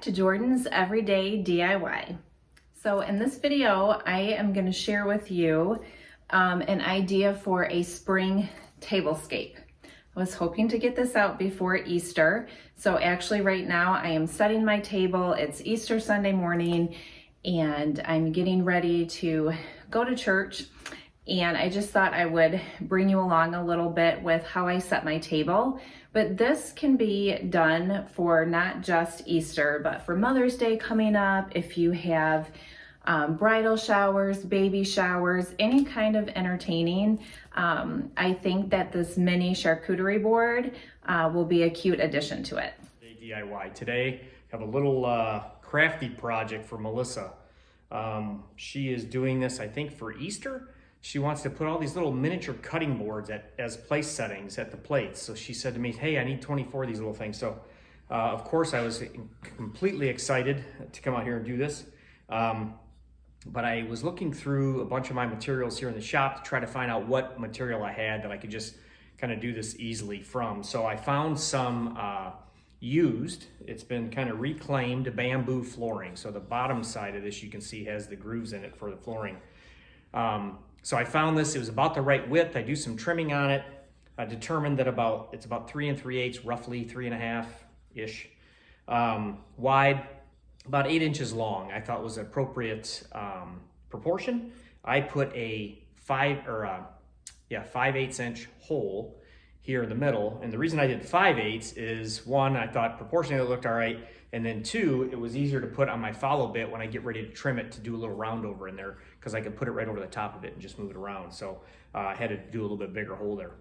to Jordan's Everyday DIY. So in this video, I am going to share with you an idea for a spring tablescape. I was hoping to get this out before Easter. So actually right now I am setting my table. It's Easter Sunday morning and I'm getting ready to go to church. And I just thought I would bring you along a little bit with how I set my table. But this can be done for not just Easter, but for Mother's Day coming up, if you have bridal showers, baby showers, any kind of entertaining. I think that this mini charcuterie board will be a cute addition to it. DIY. Today, I have a little crafty project for Melissa. She is doing this, I think, for Easter. She wants to put all these little miniature cutting boards as place settings at the plates. So she said to me, hey, I need 24 of these little things. So of course I was completely excited to come out here and do this. But I was looking through a bunch of my materials here in the shop to try to find out what material I had that I could just kind of do this easily from. So I found some used, it's been kind of reclaimed bamboo flooring. So the bottom side of this you can see has the grooves in it for the flooring. So I found this, it was about the right width. I do some trimming on it. I determined that it's about 3 3/8, roughly 3.5-ish wide, about 8 inches long. I thought was appropriate proportion. I put a 5/8 inch hole here in the middle. And the reason I did 5/8 is, one, I thought proportionally it looked all right. And then two, it was easier to put on my follow bit when I get ready to trim it to do a little round over in there, because I could put it right over the top of it and just move it around. So I had to do a little bit bigger hole there.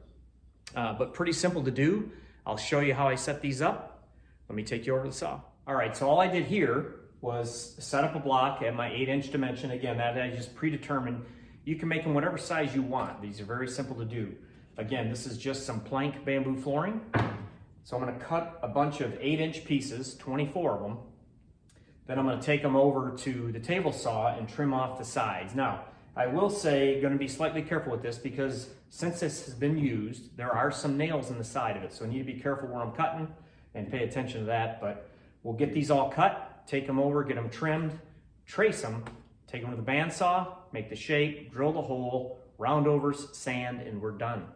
But pretty simple to do. I'll show you how I set these up. Let me take you over to the saw. All right, so all I did here was set up a block at my 8-inch dimension. Again, that I just predetermined. You can make them whatever size you want. These are very simple to do. Again, this is just some plank bamboo flooring. So I'm going to cut a bunch of 8-inch pieces, 24 of them. Then I'm going to take them over to the table saw and trim off the sides. Now, I will say, going to be slightly careful with this because since this has been used, there are some nails in the side of it. So I need to be careful where I'm cutting and pay attention to that. But we'll get these all cut, take them over, get them trimmed, trace them, take them to the bandsaw, make the shape, drill the hole, roundovers, sand, and we're done.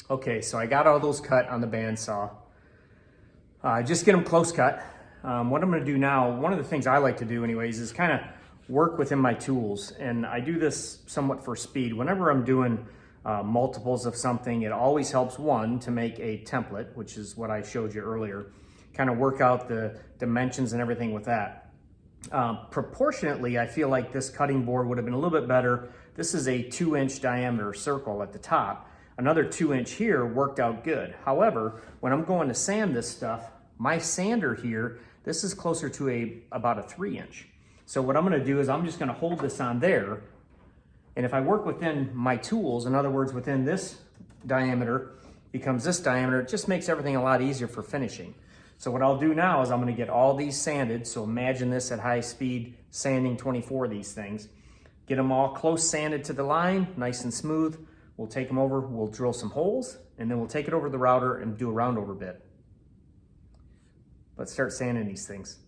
Okay, so I got all those cut on the bandsaw. Just get them close cut. What I'm gonna do now, one of the things I like to do anyways, is kind of work within my tools. And I do this somewhat for speed. Whenever I'm doing multiples of something, it always helps, one, to make a template, which is what I showed you earlier, kind of work out the dimensions and everything with that. Proportionately, I feel like this cutting board would have been a little bit better. This is a 2-inch diameter circle at the top. Another 2-inch here worked out good. However, when I'm going to sand this stuff, my sander here, this is closer to about a 3-inch. So what I'm gonna do is I'm just gonna hold this on there. And if I work within my tools, in other words, within this diameter becomes this diameter, it just makes everything a lot easier for finishing. So what I'll do now is I'm gonna get all these sanded. So imagine this at high speed, sanding 24 of these things. Get them all close sanded to the line, nice and smooth. We'll take them over, we'll drill some holes, and then we'll take it over the router and do a round over bit. Let's start sanding these things.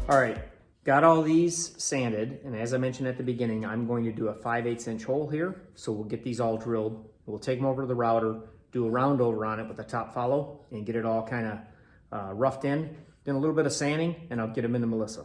All right, got all these sanded, and as I mentioned at the beginning, I'm going to do a 5/8 inch hole here, so we'll get these all drilled. We'll take them over to the router, do a round over on it with a top follow, and get it all kind of roughed in. Then a little bit of sanding, and I'll get them into Melissa.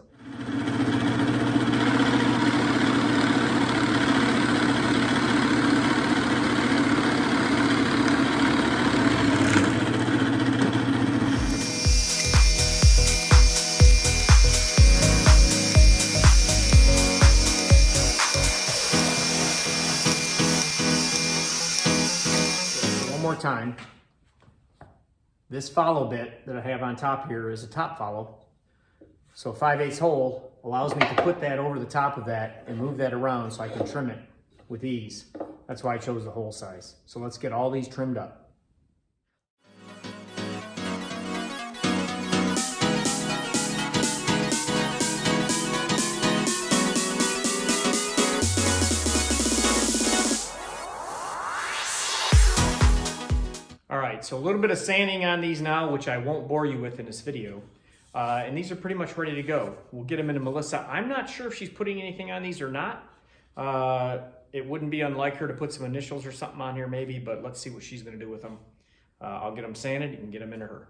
More time. This follow bit that I have on top here is a top follow. So 5/8 hole allows me to put that over the top of that and move that around so I can trim it with ease. That's why I chose the hole size. So let's get all these trimmed up. All right, so a little bit of sanding on these now, which I won't bore you with in this video. And these are pretty much ready to go. We'll get them into Melissa. I'm not sure if she's putting anything on these or not. It wouldn't be unlike her to put some initials or something on here maybe, but let's see what she's gonna do with them. I'll get them sanded and get them into her.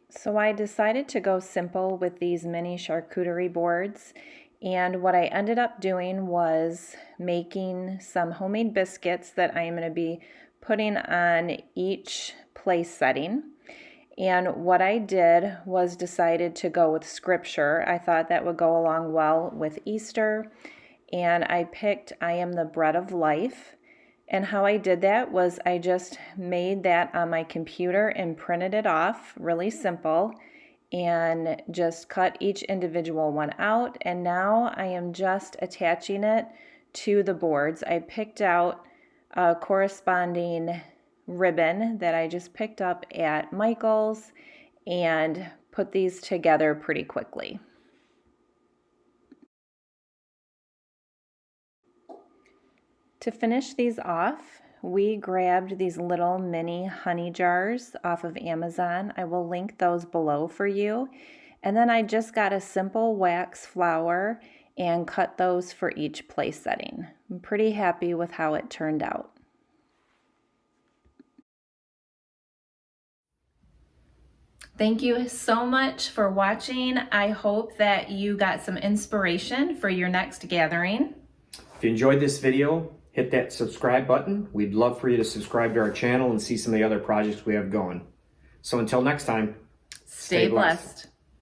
So I decided to go simple with these mini charcuterie boards, and what I ended up doing was making some homemade biscuits that I am going to be putting on each place setting. And what I did was decided to go with scripture. I thought that would go along well with Easter, and I picked I am the bread of life. And how I did that was I just made that on my computer and printed it off, really simple, and just cut each individual one out. And now I am just attaching it to the boards. I picked out a corresponding ribbon that I just picked up at Michael's and put these together pretty quickly. To finish these off, we grabbed these little mini honey jars off of Amazon. I will link those below for you. And then I just got a simple wax flower and cut those for each place setting. I'm pretty happy with how it turned out. Thank you so much for watching. I hope that you got some inspiration for your next gathering. If you enjoyed this video, hit that subscribe button. We'd love for you to subscribe to our channel and see some of the other projects we have going. So until next time, Stay blessed.